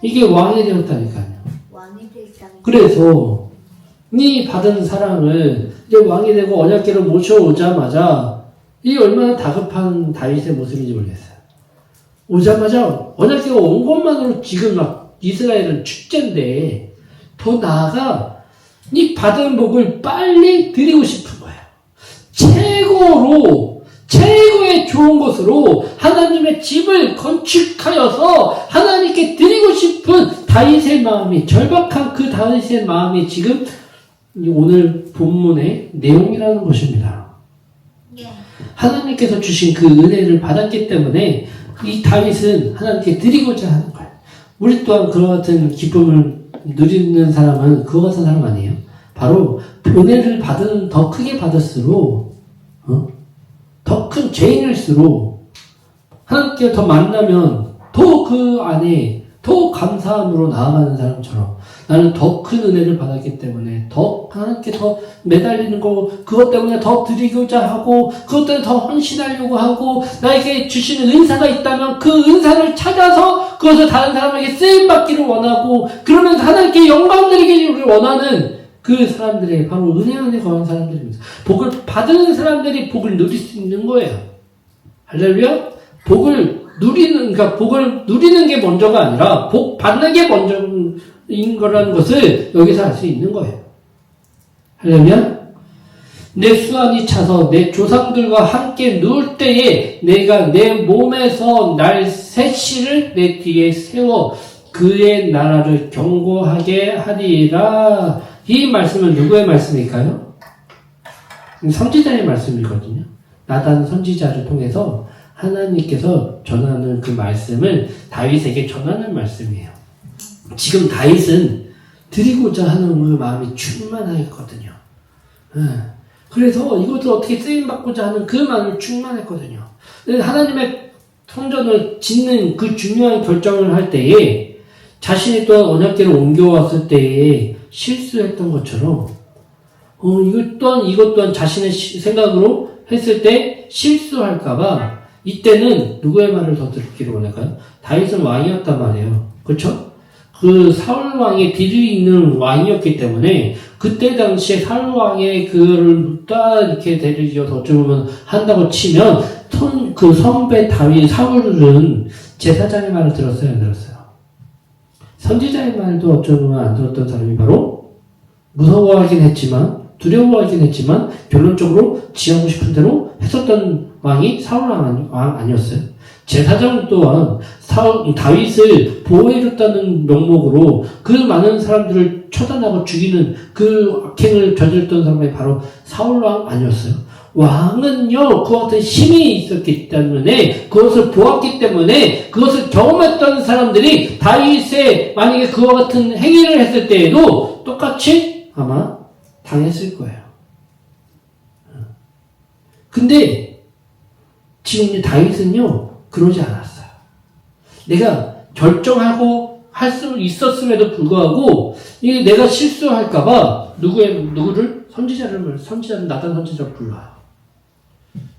이게 왕이 되었다니까요. 왕이 되었다니까. 그래서 이 받은 사랑을 이제 왕이 되고 언약궤로 모셔오자마자 이 얼마나 다급한 다윗의 모습인지 모르겠어요. 오자마자 언약궤가 온 것만으로 지금 막 이스라엘은 축제인데 더 나아가 이 받은 복을 빨리 드리고 싶은 거예요. 최고의 좋은 것으로 하나님의 집을 건축하여서 하나님께 드리고 싶은 다윗의 마음이, 절박한 그 다윗의 마음이 지금 오늘 본문의 내용이라는 것입니다. 예. 하나님께서 주신 그 은혜를 받았기 때문에 이 다윗은 하나님께 드리고자 하는 거예요. 우리 또한 그와 같은 기쁨을 누리는 사람은 그와 같은 사람 아니에요? 바로 은혜를 더 크게 받을수록 더 큰 죄인일수록 하나님께 더 만나면 더 그 안에 더 감사함으로 나아가는 사람처럼 나는 더 큰 은혜를 받았기 때문에 더 하나님께 더 매달리는 거 그것 때문에 더 드리고자 하고 그것 때문에 더 헌신하려고 하고 나에게 주시는 은사가 있다면 그 은사를 찾아서 그것을 다른 사람에게 쓰임받기를 원하고 그러면서 하나님께 영광 드리기를 원하는 그 사람들이 바로 은혜 안에 거한 사람들입니다. 복을 받은 사람들이 복을 누릴 수 있는 거예요. 할렐루야? 복을 누리는 게 먼저가 아니라 복 받는 게 먼저인 거라는 것을 여기서 알 수 있는 거예요. 할렐루야? 내 수완이 차서 내 조상들과 함께 누울 때에 내가 내 몸에서 날 셋시를 내 뒤에 세워 그의 나라를 경고하게 하리라. 이 말씀은 누구의 말씀일까요? 선지자의 말씀이거든요. 나단 선지자를 통해서 하나님께서 전하는 그 말씀을 다윗에게 전하는 말씀이에요. 지금 다윗은 드리고자 하는 그 마음이 충만하였거든요. 그래서 이것을 어떻게 쓰임받고자 하는 그 마음이 충만했거든요. 하나님의 성전을 짓는 그 중요한 결정을 할 때에 자신이 또한 언약궤를 옮겨왔을 때에 실수했던 것처럼 이것 또한 자신의 생각으로 했을 때 실수할까봐 이때는 누구의 말을 더 듣기를 원할까요? 다윗은 왕이었단 말이에요. 그렇죠? 그 사울 왕의 뒤를 잇는 왕이었기 때문에 그때 당시에 사울 왕의 그를 딱 이렇게 데리려서 어쩌면 한다고 치면 그 선배 다윗 사울은 제사장의 말을 들었어요, 안 들었어요? 선지자의 말도 어쩌면 안 들었던 사람이 바로 무서워하긴 했지만 두려워하긴 했지만 결론적으로 지하고 싶은 대로 했었던 왕이 사울 왕 아니었어요. 제사장 또한 다윗을 보호해줬다는 명목으로 그 많은 사람들을 처단하고 죽이는 그 악행을 저질렀던 사람이 바로 사울 왕 아니었어요. 왕은요, 그와 같은 힘이 있었기 때문에, 그것을 보았기 때문에, 그것을 경험했던 사람들이 다윗의 만약에 그와 같은 행위를 했을 때에도 똑같이 아마 당했을 거예요. 근데 지금 다윗은요, 그러지 않았어요. 내가 결정하고 할 수 있었음에도 불구하고 이게 내가 실수할까봐 누구를 선지자는 나단 선지자를 불러요.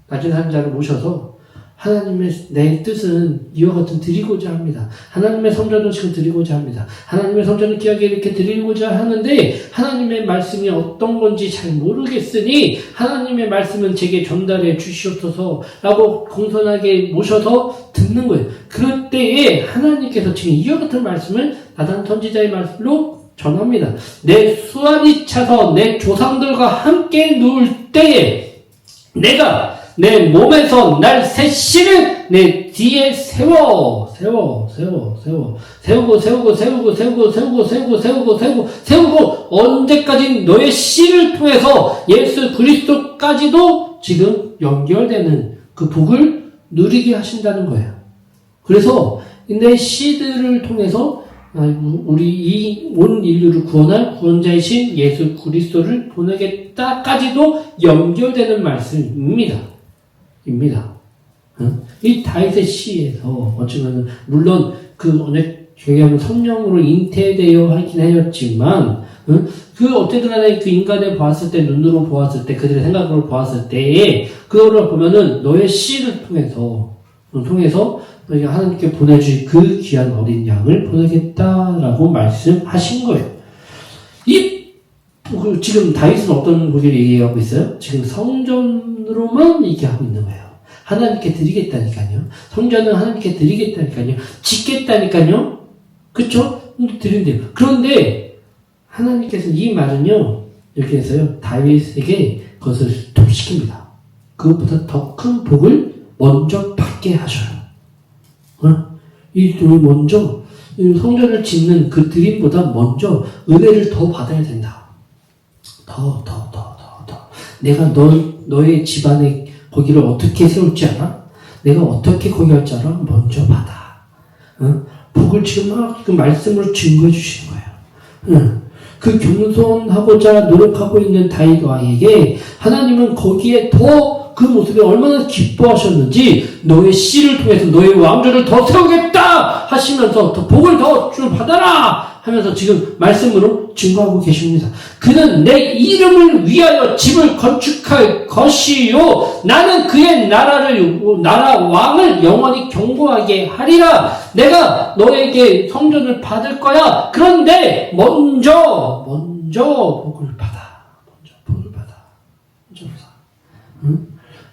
나단 선지자를 모셔서 하나님의 내 뜻은 이와 같은 드리고자 합니다. 하나님의 성전을 지금 드리고자 합니다. 하나님의 성전을 귀하게 이렇게 드리고자 하는데 하나님의 말씀이 어떤 건지 잘 모르겠으니 하나님의 말씀은 제게 전달해 주시옵소서 라고 공손하게 모셔서 듣는 거예요. 그럴 때에 하나님께서 지금 이와 같은 말씀을 나단 선지자의 말씀으로 전합니다. 내 수완이 차서 내 조상들과 함께 누울 때에 내가 내 몸에서 날 새 씨를 내 뒤에 세우고 언제까지 너의 씨를 통해서 예수 그리스도까지도 지금 연결되는 그 복을 누리게 하신다는 거예요. 그래서 내 씨들을 통해서 우리 이 온 인류를 구원할 구원자이신 예수 그리스도를 보내겠다까지도 연결되는 말씀입니다. 이 다윗의 시에서 어쩌면 물론 그 언약 교회하면 성령으로 잉태되어 하긴 하였지만 그 어쨌든 간에 그 인간을 보았을 때 눈으로 보았을 때 그들의 생각으로 보았을 때에 그거를 보면은 너의 씨를 통해서 너희가 하나님께 보내줄 그 귀한 어린 양을 보내겠다라고 말씀하신 거예요. 지금 다윗은 어떤 고기를 얘기하고 있어요? 지금 성전으로만 얘기하고 있는 거예요. 하나님께 드리겠다니까요. 성전은 하나님께 드리겠다니까요. 짓겠다니까요. 그쵸? 드린대요. 그런데 하나님께서 이 말은요, 이렇게 해서요, 다윗에게 그것을 스톱시킵니다. 그것보다 더 큰 복을 먼저 받게 하셔요. 먼저, 성전을 짓는 그 드림보다 먼저 은혜를 더 받아야 된다. 더. 내가 너의 집안에 거기를 어떻게 세울지 알아? 내가 어떻게 거기 할지 알아? 먼저 받아. 복을 지금 말씀으로 증거해 주시는 거예요. 그 겸손하고자 노력하고 있는 다윗 왕에게 하나님은 거기에 더 그 모습에 얼마나 기뻐하셨는지 너의 씨를 통해서 너의 왕조를 더 세우겠다 하시면서 더 복을 더 받아라 하면서 지금 말씀으로 증거하고 계십니다. 그는 내 이름을 위하여 집을 건축할 것이요 나는 그의 나라 왕을 영원히 경고하게 하리라. 내가 너에게 성전을 받을 거야. 그런데 먼저 복을 받아.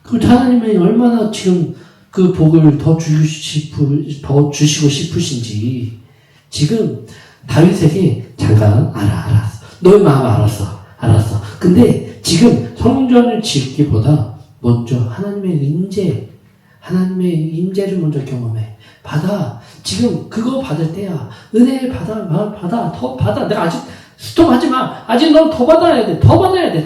그 하나님이 얼마나 지금 그 복을 더 주시고 싶으신지 지금 다윗에게 잠깐 알았어. 너의 마음 알았어. 근데 지금 성전을 짓기보다 먼저 하나님의 임재를 먼저 경험해. 받아. 지금 그거 받을 때야. 은혜 받아. 더 받아. 내가 아직 스톱하지 마. 아직 넌 더 받아야 돼. 더 받아야 돼.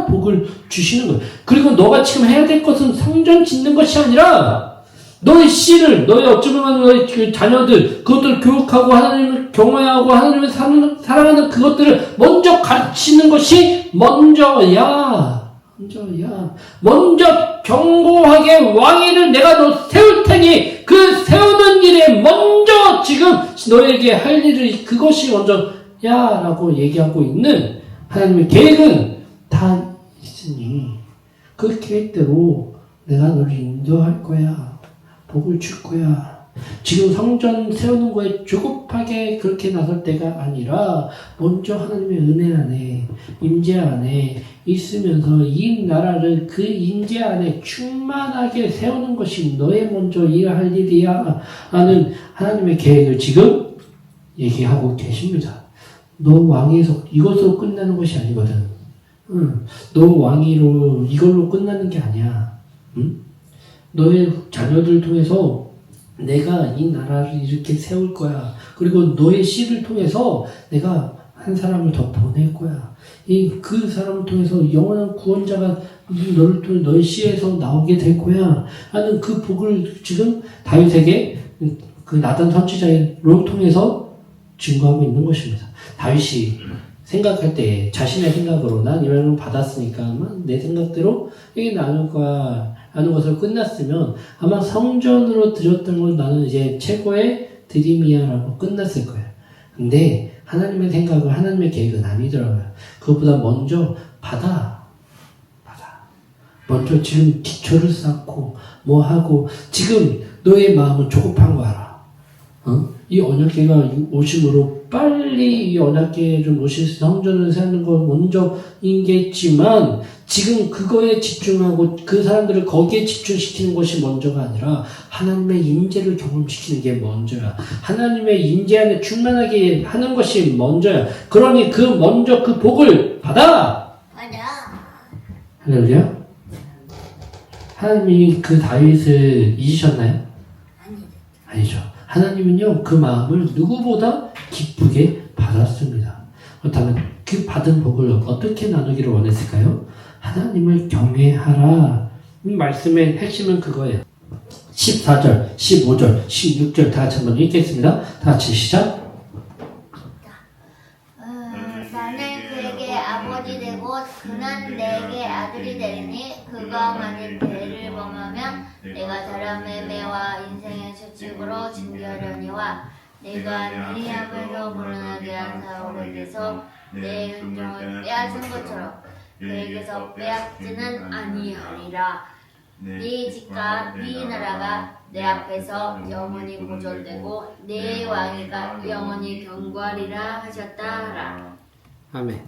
복을 주시는 거예요. 그리고 너가 지금 해야 될 것은 성전 짓는 것이 아니라 너의 씨를, 너의 어쩌면 너의 그 자녀들, 그것들을 교육하고 하나님을 경외하고 하나님을 사랑하는 그것들을 먼저 가르치는 것이 먼저 견고하게 왕위를 내가 너 세울 테니 그 세우는 일에 먼저 지금 너에게 할 일을 그것이 먼저 라고 얘기하고 있는 하나님의 계획은 다 있으니 그 계획대로 내가 너를 인도할 거야. 복을 줄 거야. 지금 성전 세우는 거에 조급하게 그렇게 나설 때가 아니라 먼저 하나님의 은혜 안에 임재 안에 있으면서 이 나라를 그 임재 안에 충만하게 세우는 것이 너의 먼저 일할 일이야 하는 하나님의 계획을 지금 얘기하고 계십니다. 너 왕에서 이것으로 끝나는 것이 아니거든. 너 왕위로 이걸로 끝나는 게 아니야. 너의 자녀들 통해서 내가 이 나라를 이렇게 세울 거야. 그리고 너의 씨를 통해서 내가 한 사람을 더 보낼 거야. 그 사람을 통해서 영원한 구원자가 너를 통해 너의 씨에서 나오게 될 거야. 하는 그 복을 지금 다윗에게 그 나단 선지자로 통해서 증거하고 있는 것입니다. 다윗이 생각할 때 자신의 생각으로 난 이런 걸 받았으니까 내 생각대로 이게 나눌 거야 하는 것으로 끝났으면 아마 성전으로 드렸던 건 나는 이제 최고의 드림이야라고 끝났을 거예요. 근데 하나님의 생각은 하나님의 계획은 아니더라고요. 그것보다 먼저 받아. 먼저 지금 기초를 쌓고 뭐 하고 지금 너의 마음은 조급한 거 알아. 이 언약궤가 오심으로 빨리 이 언약궤를 모실 성전을 세우는 건 먼저인겠지만 지금 그거에 집중하고 그 사람들을 거기에 집중시키는 것이 먼저가 아니라 하나님의 임재를 경험시키는 게 먼저야. 하나님의 임재 안에 충만하게 하는 것이 먼저야. 그러니 그 먼저 그 복을 받아. 맞아. 할렐루야. 하나님이 그 다윗을 잊으셨나요? 아니죠. 하나님은요, 그 마음을 누구보다 기쁘게 받았습니다. 그렇다면 그 받은 복을 어떻게 나누기를 원했을까요? 하나님을 경외하라. 이 말씀의 핵심은 그거예요. 14절, 15절, 16절 다 같이 한번 읽겠습니다. 다 같이 시작. 나는 그에게 아버지 되고 그는 내게 아들이 되리니 그가 만일 죄를 범하면 내가 사람의 매와 인생의 수칙으로 징계하려니와 내가 네 앞에서 물러나게 한 사울에게서 내 은총을 빼앗은 것처럼 그에게서 빼앗지는 아니하리라. 네 집과 네 나라가 내 앞에서 영원히 보존되고 내 왕위가 영원히 견고하리라 하셨다 하라. 아멘.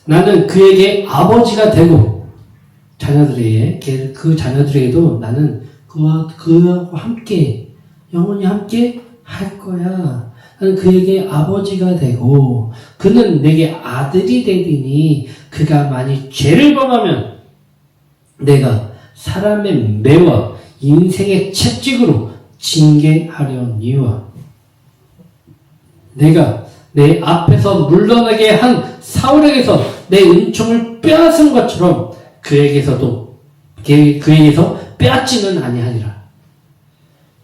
나는 그에게 아버지가 되고 자녀들에게 그 자녀들에게도 나는 그하고 함께 영원히 함께 할 거야. 나는 그에게 아버지가 되고 그는 내게 아들이 되리니 그가 만일 죄를 범하면 내가 사람의 매와 인생의 채찍으로 징계하려니와 내가 내 앞에서 물러나게 한 사울에게서 내 은총을 빼앗은 것처럼 그에게서 빼앗지는 아니하리라.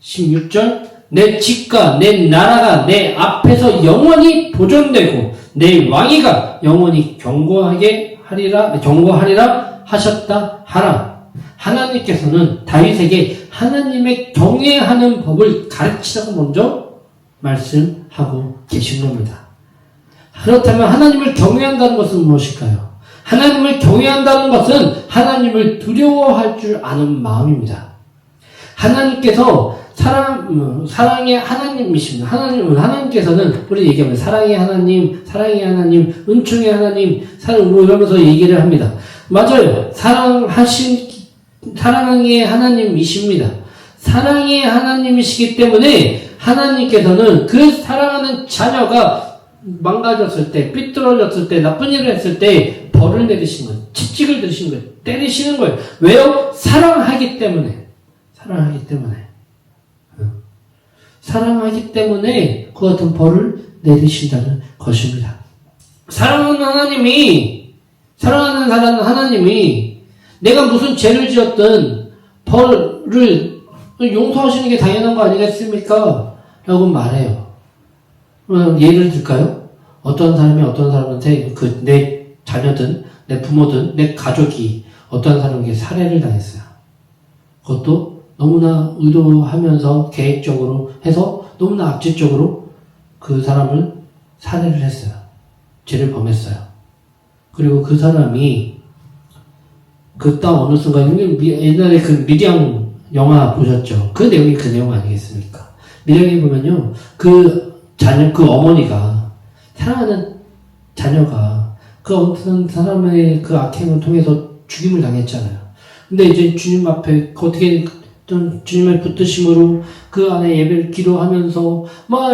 16절 내 집과 내 나라가 내 앞에서 영원히 보존되고 내 왕위가 영원히 견고하리라 하셨다 하라. 하나님께서는 다윗에게 하나님의 경외하는 법을 가르치라고 먼저 말씀하고 계신 겁니다. 그렇다면 하나님을 경외한다는 것은 무엇일까요? 하나님을 경외한다는 것은 하나님을 두려워할 줄 아는 마음입니다. 하나님께서 사랑의 하나님이십니다. 하나님께서는 우리 얘기하면 사랑의 하나님, 은총의 하나님, 이러면서 얘기를 합니다. 맞아요. 사랑의 하나님이십니다. 사랑의 하나님이시기 때문에 하나님께서는 그 사랑하는 자녀가 망가졌을 때, 삐뚤어졌을 때, 나쁜 일을 했을 때 벌을 내리시는 거예요. 채찍을 드시는 거예요. 때리시는 거예요. 왜요? 사랑하기 때문에. 사랑하기 때문에 그 같은 벌을 내리신다는 것입니다. 사랑하는 하나님이 내가 무슨 죄를 지었든 벌을 용서하시는 게 당연한 거 아니겠습니까? 라고 말해요. 예를 들까요? 어떤 사람한테 내 자녀든 내 부모든 내 가족이 어떤 사람에게 살해를 당했어요. 그것도 너무나 의도하면서 계획적으로 해서 너무나 악질적으로 그 사람을 살해를 했어요. 죄를 범했어요. 그리고 그 사람이 어느 순간 옛날에 그 미량 영화 보셨죠? 그 내용이 그 내용 아니겠습니까? 미량에 보면요, 그 어머니가 사랑하는 자녀가 그 어떤 사람의 그 악행을 통해서 죽임을 당했잖아요. 근데 이제 주님 앞에 어떻게 주님의 붙드심으로 그 안에 예배를 기도하면서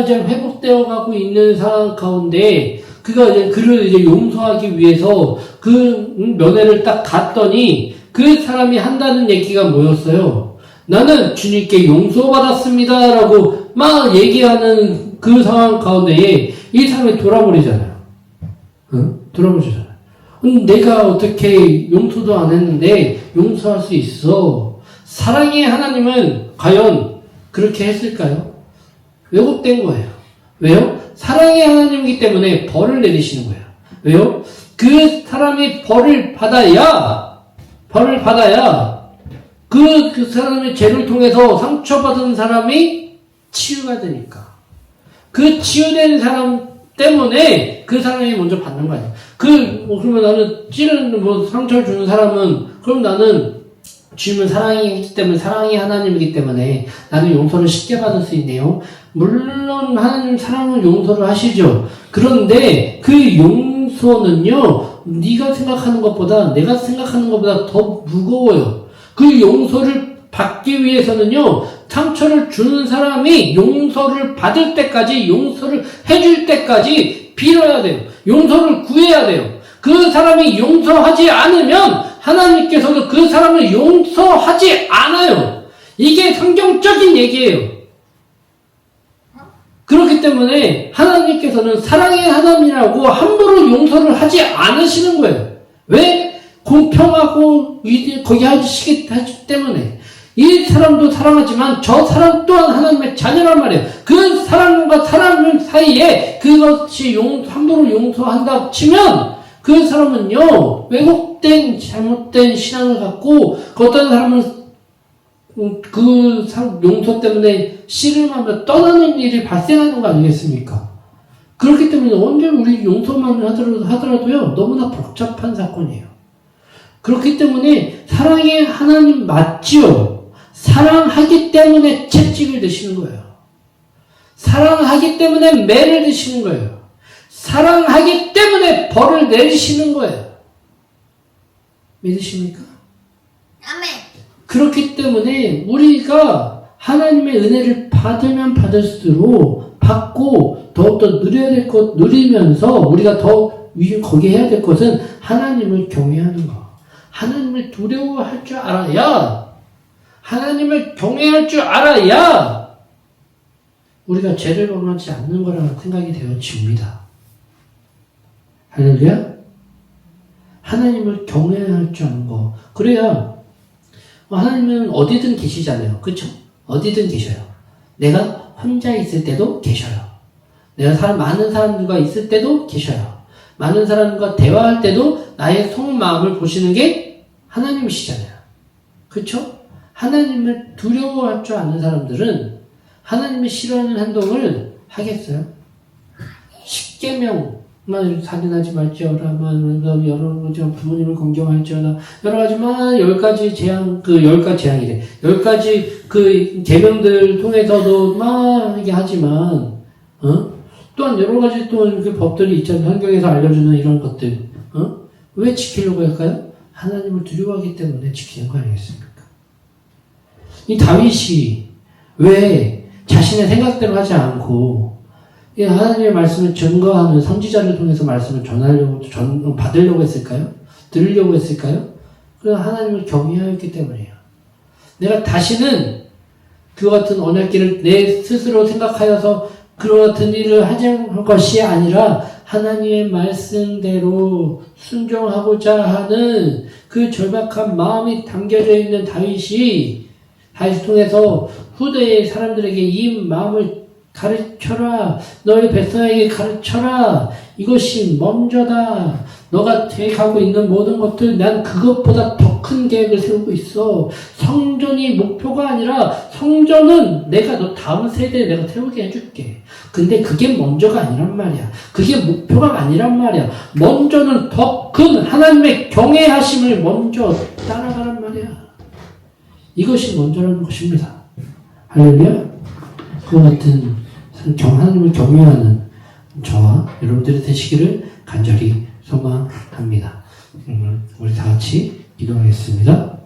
이제 회복되어 가고 있는 상황 가운데 그가 이제 그를 이제 용서하기 위해서 그 면회를 딱 갔더니 그 사람이 한다는 얘기가 뭐였어요? 나는 주님께 용서받았습니다라고 막 얘기하는 그 상황 가운데에 이 사람이 돌아버리잖아요. 돌아버리잖아요. 내가 어떻게 용서도 안 했는데 용서할 수 있어? 사랑의 하나님은 과연 그렇게 했을까요? 왜곡된 거예요. 왜요? 사랑의 하나님이기 때문에 벌을 내리시는 거예요. 왜요? 그 사람이 벌을 받아야 그 사람의 죄를 통해서 상처받은 사람이 치유가 되니까. 그 치유된 사람 때문에 그 사람이 먼저 받는 거예요. 그러면 나는 상처를 주는 사람은, 그럼 나는 주님은 사랑이기 때문에, 사랑이 하나님이기 때문에 나는 용서를 쉽게 받을 수 있네요. 물론 하나님 사랑은 용서를 하시죠. 그런데 그 용서는요, 네가 생각하는 것보다, 내가 생각하는 것보다 더 무거워요. 그 용서를 받기 위해서는요, 상처를 주는 사람이 용서를 받을 때까지, 용서를 해줄 때까지 빌어야 돼요. 용서를 구해야 돼요. 그 사람이 용서하지 않으면 하나님께서도 그 사람을 용서하지 않아요. 이게 성경적인 얘기예요. 그렇기 때문에 하나님께서는 사랑의 하나님이라고 함부로 용서를 하지 않으시는 거예요. 왜? 공평하고 거기 하시기 때문에. 이 사람도 사랑하지만 저 사람 또한 하나님의 자녀란 말이에요. 그 사람과 사람 사이에 그것이 함부로 용서한다 치면 그 사람은요, 왜곡된 잘못된 신앙을 갖고 어떤 사람은 그 용서 때문에 씨름하며 떠나는 일이 발생하는 거 아니겠습니까? 그렇기 때문에 언제 우리 용서만 하더라도요, 너무나 복잡한 사건이에요. 그렇기 때문에 사랑의 하나님 맞지요? 사랑하기 때문에 채찍을 드시는 거예요. 사랑하기 때문에 매를 드시는 거예요. 사랑하기 때문에 벌을 내리시는 거예요. 믿으십니까? 아멘. 그렇기 때문에 우리가 하나님의 은혜를 받으면 받을수록 받고 더욱더 누리면서 우리가 더 거기에 해야 될 것은 하나님을 경외하는 거. 하나님을 두려워할 줄 알아야, 하나님을 경외할 줄 알아야 우리가 죄를 범하지 않는 거라는 생각이 되어집니다. 할렐루야? 하나님을 경외할 줄 아는 거. 그래야 하나님은 어디든 계시잖아요. 그렇죠? 어디든 계셔요. 내가 혼자 있을 때도 계셔요. 내가 많은 사람들과 있을 때도 계셔요. 많은 사람과 대화할 때도 나의 속마음을 보시는 게 하나님이시잖아요. 그렇죠? 하나님을 두려워할 줄 아는 사람들은 하나님이 싫어하는 행동을 하겠어요? 10계명만 살인하지 말지어라, 부모님을 공경할지어라, 여러 가지만 10가지 재앙, 10가지 재앙이래. 10가지 계명들 통해서도 막 이게 하지만, 또한 여러 가지 또 이렇게 법들이 있잖아요. 성경에서 알려주는 이런 것들. 왜 지키려고 할까요? 하나님을 두려워하기 때문에 지키는 거 아니겠습니까? 이 다윗이 왜 자신의 생각대로 하지 않고 하나님의 말씀을 증거하는 선지자를 통해서 말씀을 받으려고 했을까요? 들으려고 했을까요? 그건 하나님을 경외하였기 때문이에요. 내가 다시는 그 같은 언약길을 내 스스로 생각하여서 그와 같은 일을 하는 것이 아니라 하나님의 말씀대로 순종하고자 하는 그 절박한 마음이 담겨져 있는 다윗을 통해서 후대의 사람들에게 이 마음을 가르쳐라. 너희 백성에게 가르쳐라. 이것이 먼저다. 너가 계획하고 있는 모든 것들, 난 그것보다 더 큰 계획을 세우고 있어. 성전이 목표가 아니라 성전은 내가 너 다음 세대에 내가 세우게 해줄게. 근데 그게 먼저가 아니란 말이야. 그게 목표가 아니란 말이야. 먼저는 더 큰 하나님의 경외하심을 먼저 따라가란 말이야. 이것이 먼저라는 것입니다. 할렐루야. 그와 같은 하나님을 경외하는 저와 여러분들이 되시기를 간절히 소망합니다. 우리 다 같이 기도하겠습니다.